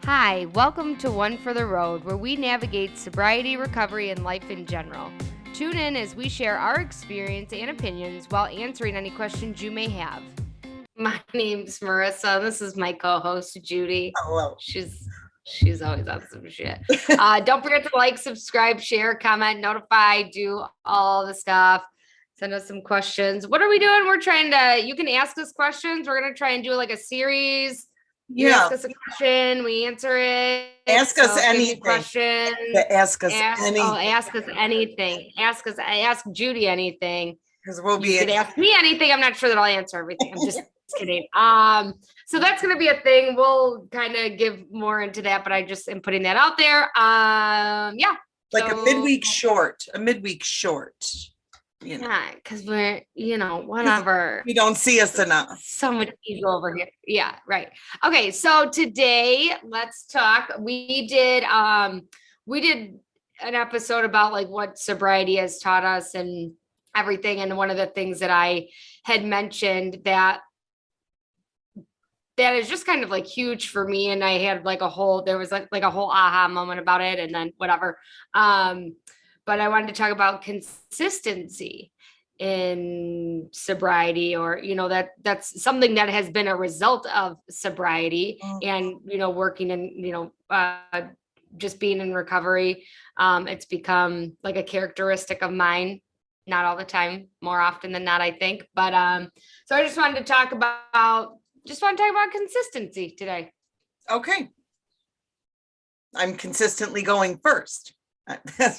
Hi, welcome to One for the Road, where we navigate sobriety, recovery, and life in general. Tune in as we share our experience and opinions while answering any questions you may have. My name's Marissa. This is my co-host, Judy. Hello. She's always on some shit. Don't forget to like, subscribe, share, comment, notify, do all the stuff. Send us some questions. What are we doing? You can ask us questions. We're going to try and do like a series. You ask us a question, we answer it. Ask us anything. Questions. Ask us anything. Ask us anything. Ask Judy anything. Because we'll be. You could ask me anything. I'm not sure that I'll answer everything. I'm just kidding. So that's going to be a thing. We'll kind of give more into that, but I just am putting that out there. Yeah. Like a midweek short. Yeah, because we're, whatever. You don't see us enough. So much ego over here. Yeah, right. Okay, so today let's talk. We did an episode about like what sobriety has taught us and everything. And one of the things that I had mentioned that is just kind of like huge for me. And I had like a whole aha moment about it and then whatever. But I wanted to talk about consistency in sobriety, or, that's something that has been a result of sobriety and, working and, just being in recovery. It's become like a characteristic of mine, not all the time, more often than not, I think. But so I just wanted to talk about consistency today. Okay. I'm consistently going first.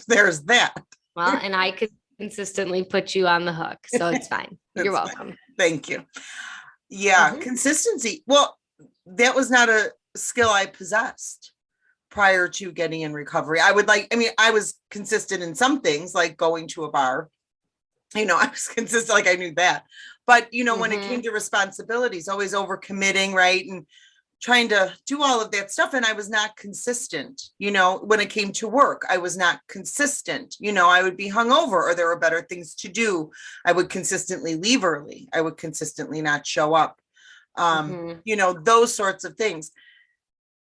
There's that. Well, and I could consistently put you on the hook, so it's fine. You're welcome. Fine. Thank you. Yeah, consistency. Well, that was not a skill I possessed prior to getting in recovery. I was consistent in some things, like going to a bar. I was consistent, like I knew that. But, when it came to responsibilities, always overcommitting, right? And trying to do all of that stuff. And I was not consistent, when it came to work, I was not consistent. I would be hungover or there were better things to do. I would consistently leave early. I would consistently not show up. Those sorts of things.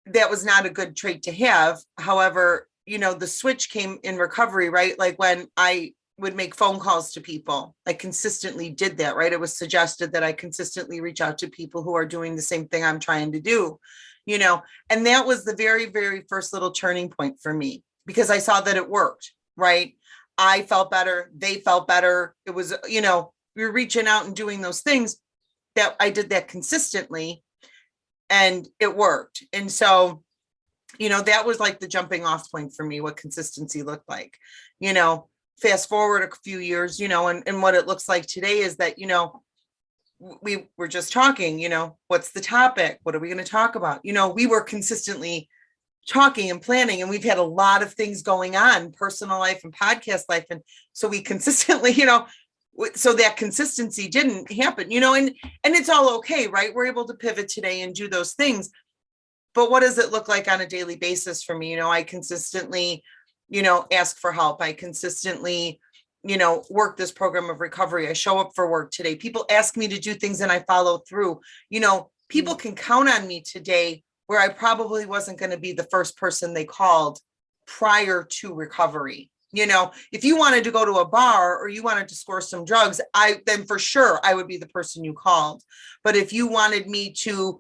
That was not a good trait to have. However, the switch came in recovery, right? Like when I would make phone calls to people, I consistently did that, right? It was suggested that I consistently reach out to people who are doing the same thing I'm trying to do, and that was the very, very first little turning point for me, because I saw that it worked, right? I felt better. They felt better. It was, we were reaching out and doing those things that I did that consistently, and it worked. And so, that was like the jumping off point for me, what consistency looked like, fast forward a few years, and what it looks like today is that, we were just talking, what's the topic? What are we going to talk about? We were consistently talking and planning, and we've had a lot of things going on, personal life and podcast life. And so we consistently, so that consistency didn't happen, and it's all okay, right? We're able to pivot today and do those things. But what does it look like on a daily basis for me? I consistently ask for help. I consistently, work this program of recovery. I show up for work today. People ask me to do things and I follow through. People can count on me today, where I probably wasn't going to be the first person they called prior to recovery. If you wanted to go to a bar or you wanted to score some drugs, then for sure I would be the person you called. But if you wanted me to,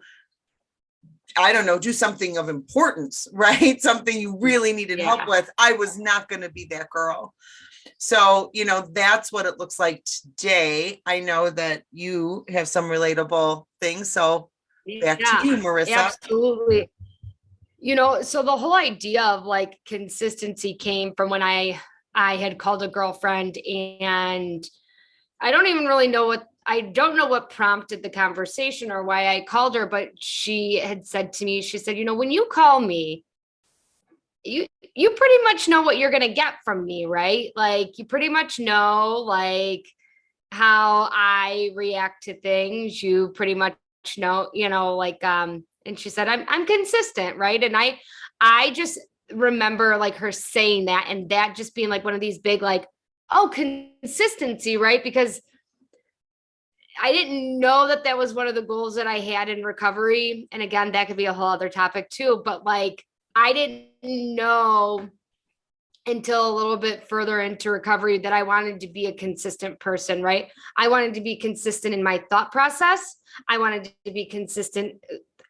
I don't know, do something of importance, right? Something you really needed help with, I was not going to be that girl. So, that's what it looks like today. I know that you have some relatable things. So back to you, Marissa. Absolutely. So the whole idea of like consistency came from when I had called a girlfriend, and I don't know what prompted the conversation or why I called her, but she had said to me, she said, when you call me, you pretty much know what you're going to get from me, right? Like you pretty much know like how I react to things. You pretty much know, and she said, I'm consistent. Right. And I just remember like her saying that, and that just being like one of these big, like, oh, consistency. Right. Because I didn't know that that was one of the goals that I had in recovery. And again, that could be a whole other topic too, but like, I didn't know until a little bit further into recovery that I wanted to be a consistent person, right? I wanted to be consistent in my thought process. I wanted to be consistent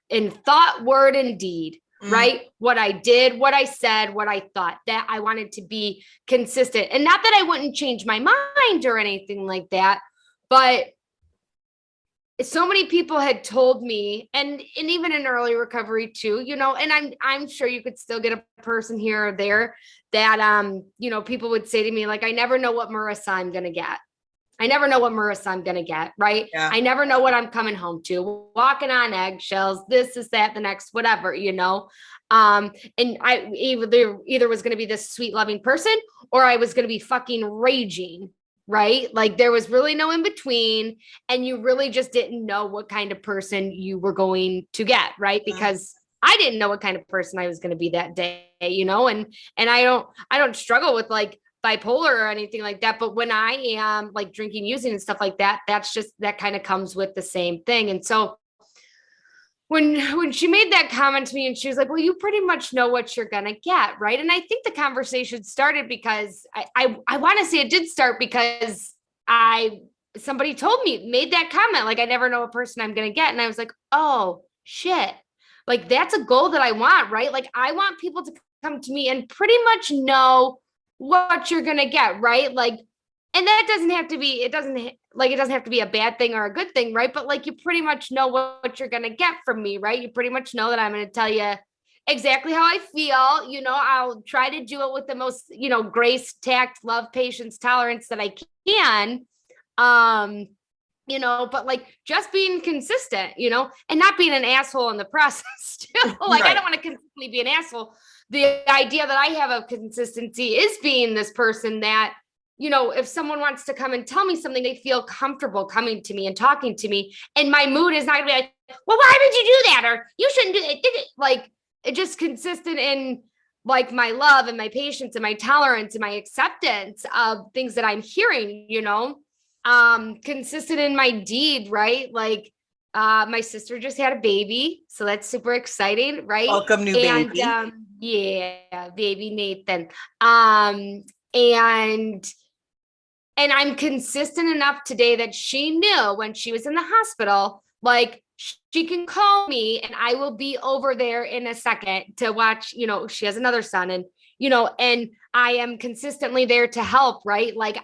in thought, word, and deed, right? What I did, what I said, what I thought, that I wanted to be consistent. And not that I wouldn't change my mind or anything like that, but so many people had told me, and even in early recovery too, you know, and I'm sure you could still get a person here or there that you know, people would say to me, like, I never know what Marissa I'm gonna get. I never know what Marissa I'm gonna get, right? Yeah. I never know what I'm coming home to, walking on eggshells, this is that, the next, whatever, you know. And I either was gonna be this sweet, loving person, or I was gonna be fucking raging, right? Like there was really no in between, and you really just didn't know what kind of person you were going to get, right? Because I didn't know what kind of person I was going to be that day, you know, and I don't struggle with like bipolar or anything like that, but when I am like drinking, using and stuff like that, that's just, that kind of comes with the same thing. And so when she made that comment to me and she was like, well, you pretty much know what you're going to get. Right. And I think the conversation started because I want to say it did start because somebody told me, made that comment. Like, I never know a person I'm going to get. And I was like, oh shit. Like, that's a goal that I want, right? Like, I want people to come to me and pretty much know what you're going to get. Right. Like, and that doesn't have to be, it doesn't have to be a bad thing or a good thing, right? But like, you pretty much know what you're going to get from me, right? You pretty much know that I'm going to tell you exactly how I feel. You know, I'll try to do it with the most, you know, grace, tact, love, patience, tolerance that I can. You know, but like just being consistent, you know, and not being an asshole in the process too. Like, I don't want to consistently be an asshole. The idea that I have of consistency is being this person that, you know, if someone wants to come and tell me something, they feel comfortable coming to me and talking to me. And my mood is not gonna be like, well, why would you do that? Or you shouldn't do it. Like, it just consistent in like my love and my patience and my tolerance and my acceptance of things that I'm hearing, you know, consistent in my deed, right? Like, my sister just had a baby, so that's super exciting, right? Welcome, new baby. Yeah, baby Nathan. And I'm consistent enough today that she knew when she was in the hospital, like, she can call me and I will be over there in a second to watch, you know, she has another son, and, you know, and I am consistently there to help, right? Like,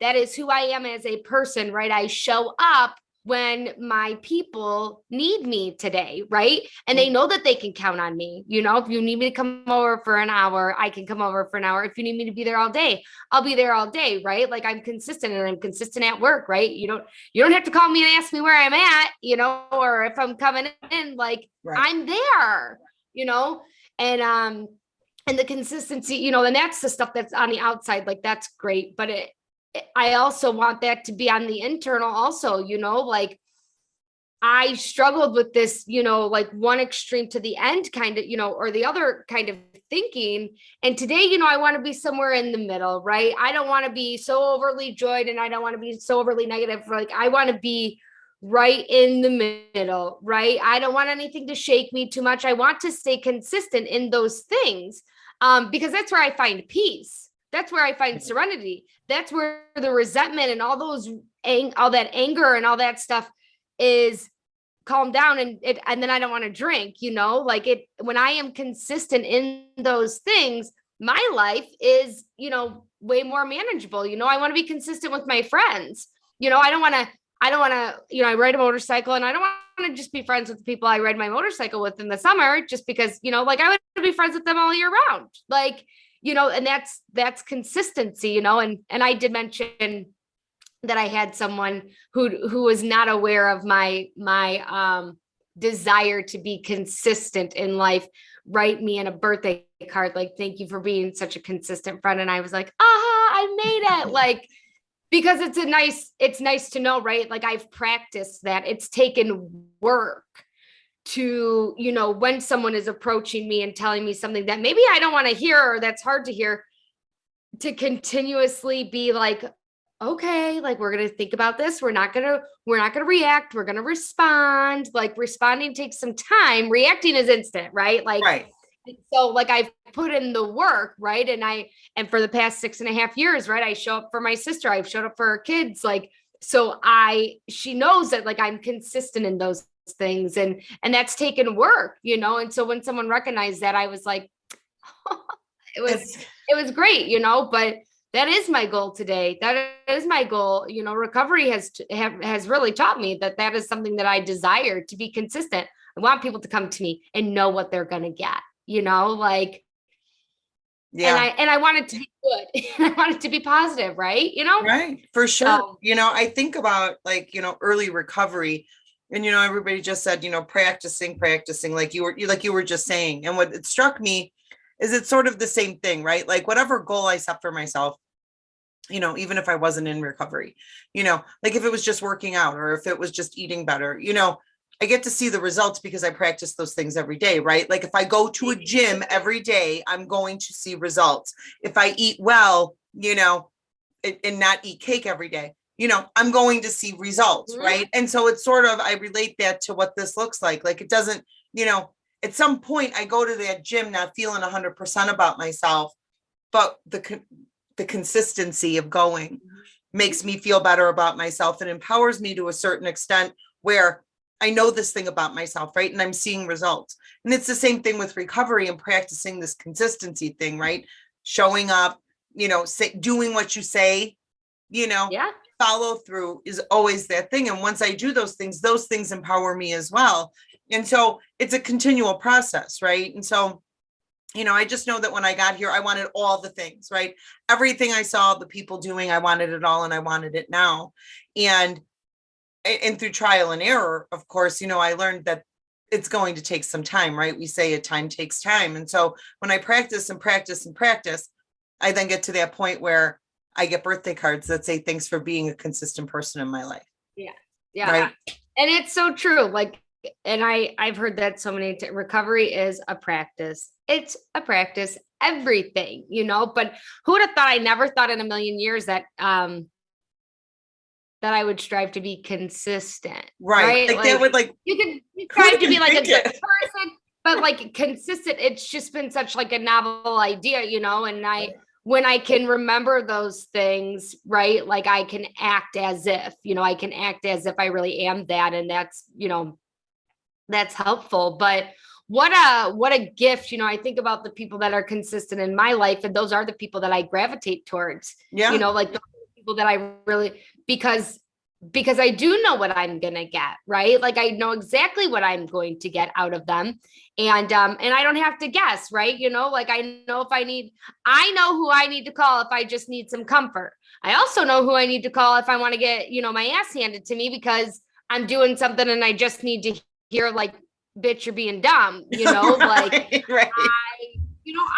that is who I am as a person, right? I show up when my people need me today, right? And they know that they can count on me. You know, if you need me to come over for an hour, I can come over for an hour. If you need me to be there all day, I'll be there all day, right? Like, I'm consistent, and I'm consistent at work, right? You don't have to call me and ask me where I'm at, you know, or if I'm coming in, like, I'm there, you know, and the consistency, you know, and that's the stuff that's on the outside, like, that's great. But I also want that to be on the internal also, you know, like, I struggled with this, you know, like one extreme to the end kind of, you know, or the other kind of thinking. And today, you know, I want to be somewhere in the middle, right? I don't want to be so overly joyed, and I don't want to be so overly negative. Like, I want to be right in the middle, right? I don't want anything to shake me too much. I want to stay consistent in those things, because that's where I find peace. That's where I find serenity. That's where the resentment and all that anger and all that stuff is calmed down. And then I don't want to drink, you know, like, when I am consistent in those things, my life is, you know, way more manageable. You know, I want to be consistent with my friends. You know, I don't want to, you know, I ride a motorcycle, and I don't want to just be friends with the people I ride my motorcycle with in the summer, just because, you know, like, I would be friends with them all year round. Like, you know, and that's consistency, you know, and I did mention that I had someone who was not aware of my desire to be consistent in life, write me in a birthday card, like, thank you for being such a consistent friend. And I was like, I made it. Like, because it's nice to know, right? Like, I've practiced that. It's taken work to, you know, when someone is approaching me and telling me something that maybe I don't want to hear, or that's hard to hear, to continuously be like, okay, like we're going to think about this. We're not going to react. We're going to respond. Like responding takes some time. Reacting is instant, right? Like, Right. so like I've put in the work, right? And for the past 6.5 years, right, I show up for my sister. I've showed up for her kids. Like, so she knows that like I'm consistent in those things and that's taken work, And so when someone recognized that, I was like, it was great, but that is my goal today. That is my goal. Recovery has really taught me that is something that I desire, to be consistent. I want people to come to me and know what they're going to get, like, yeah. And I want it to be good. I want it to be positive, right? Right. For sure. I think about like, early recovery and, everybody just said, practicing, like you were just saying. And what it struck me is it's sort of the same thing, right? Like whatever goal I set for myself, even if I wasn't in recovery, like if it was just working out or if it was just eating better, I get to see the results because I practice those things every day, right? Like if I go to a gym every day, I'm going to see results. If I eat well, and not eat cake every day, I'm going to see results, right? And so it's sort of, I relate that to what this looks like. Like it doesn't, at some point I go to that gym not feeling 100% about myself, but the consistency of going makes me feel better about myself and empowers me to a certain extent where I know this thing about myself, right? And I'm seeing results. And it's the same thing with recovery and practicing this consistency thing, right? Showing up, doing what you say, Yeah. follow through is always that thing. And once I do those things empower me as well. And so it's a continual process, right? And so, I just know that when I got here, I wanted all the things, right? Everything I saw the people doing, I wanted it all and I wanted it now. And through trial and error, of course, I learned that it's going to take some time, right? We say time takes time. And so when I practice and practice and practice, I then get to that point where I get birthday cards that say, thanks for being a consistent person in my life. Yeah. Yeah. Right. And it's so true. Like, and I've heard that so many times. Recovery is a practice. It's a practice, everything, but who would have thought? I never thought in a million years that, that I would strive to be consistent. Right. Like that would like, you strive to be like a good person, but like consistent, it's just been such like a novel idea, and when I can remember those things, right? Like I can act as if, I can act as if I really am that. And that's, that's helpful. But what a gift, I think about the people that are consistent in my life, and those are the people that I gravitate towards. Yeah. Like the people that I really, because I do know what I'm going to get, right? Like I know exactly what I'm going to get out of them. And I don't have to guess, right? Like I know I know who I need to call if I just need some comfort. I also know who I need to call if I want to get, my ass handed to me because I'm doing something and I just need to hear like, bitch, you're being dumb, like, right.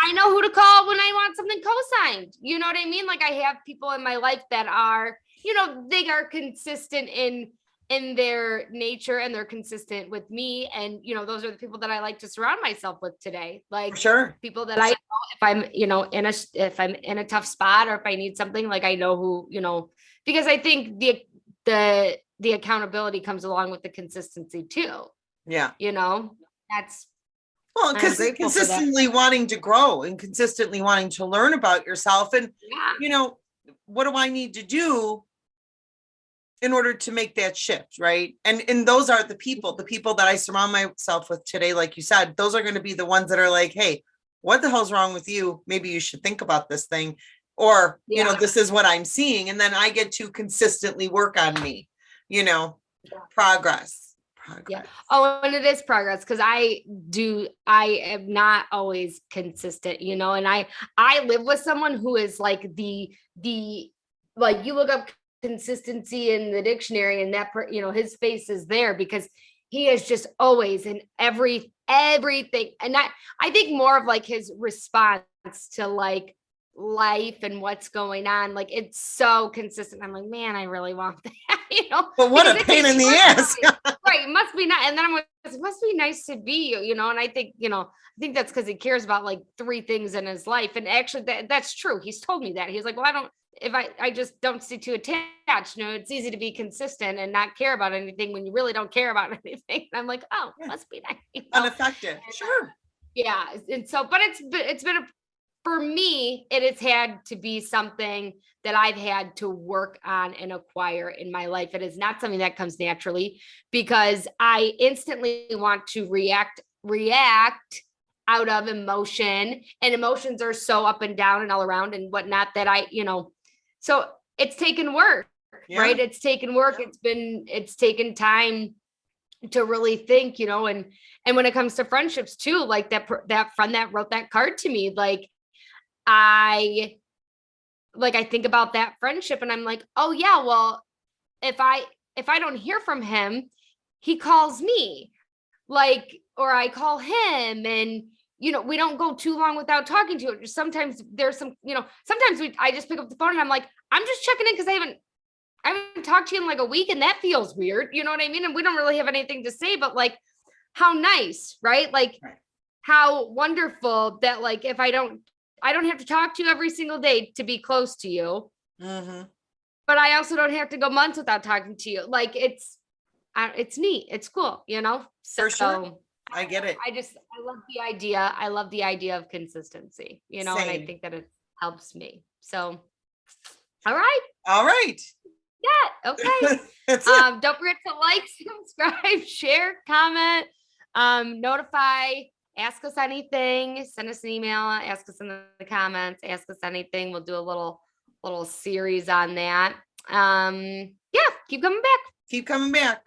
I know who to call when I want something co-signed. You know what I mean? Like I have people in my life that are, they are consistent in their nature and they're consistent with me. And, those are the people that I like to surround myself with today. Like sure. People that I know if I'm, if I'm in a tough spot or if I need something, like I know who, because I think the accountability comes along with the consistency too. Yeah. That's, well, because consistently wanting to grow and consistently wanting to learn about yourself. And, what do I need to do in order to make that shift? Right. And those are the people that I surround myself with today. Like you said, those are going to be the ones that are like, hey, what the hell's wrong with you? Maybe you should think about this thing. Or, this is what I'm seeing. And then I get to consistently work on me, progress. Yeah. Oh, and it is progress because I am not always consistent, and I live with someone who is like the like you look up consistency in the dictionary and that his face is there because he is just always in everything. And I think more of like his response to like life and what's going on, like it's so consistent. I'm like, man, I really want that, but what a pain in the ass. Right, it must be nice. And then I'm like, it must be nice to be you, and I think I think that's because he cares about like 3 things in his life. And actually that's true. He's told me that. He's like, well, if I just don't stay too attached. It's easy to be consistent and not care about anything when you really don't care about anything. And I'm like, oh, Yeah. must be nice. Unaffected. Sure. Yeah. And so, but it's been for me, it has had to be something that I've had to work on and acquire in my life. It is not something that comes naturally because I instantly want to react out of emotion, and emotions are so up and down and all around and whatnot that so it's taken work, Yeah. right? It's taken work. It's taken time to really think, and when it comes to friendships too, like that friend that wrote that card to me, I think about that friendship and I'm like, oh yeah, well, if I don't hear from him, he calls me, or I call him, and we don't go too long without talking to it. Sometimes there's sometimes I just pick up the phone and I'm like, I'm just checking in because I haven't talked to you in like a week, and that feels weird. You know what I mean? And we don't really have anything to say, but how nice, right? Right. How wonderful that if I don't have to talk to you every single day to be close to you, but I also don't have to go months without talking to you. It's neat. It's cool, For sure. I get it. I love the idea. I love the idea of consistency, and I Same. think that it helps me. So, all right. All right. Yeah. Okay. That's it. Don't forget to like, subscribe, share, comment, notify, ask us anything, send us an email, ask us in the comments, ask us anything. We'll do a little series on that. Yeah, keep coming back. Keep coming back.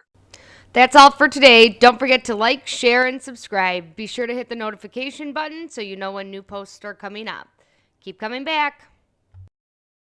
That's all for today. Don't forget to like, share, and subscribe. Be sure to hit the notification button so you know when new posts are coming up. Keep coming back.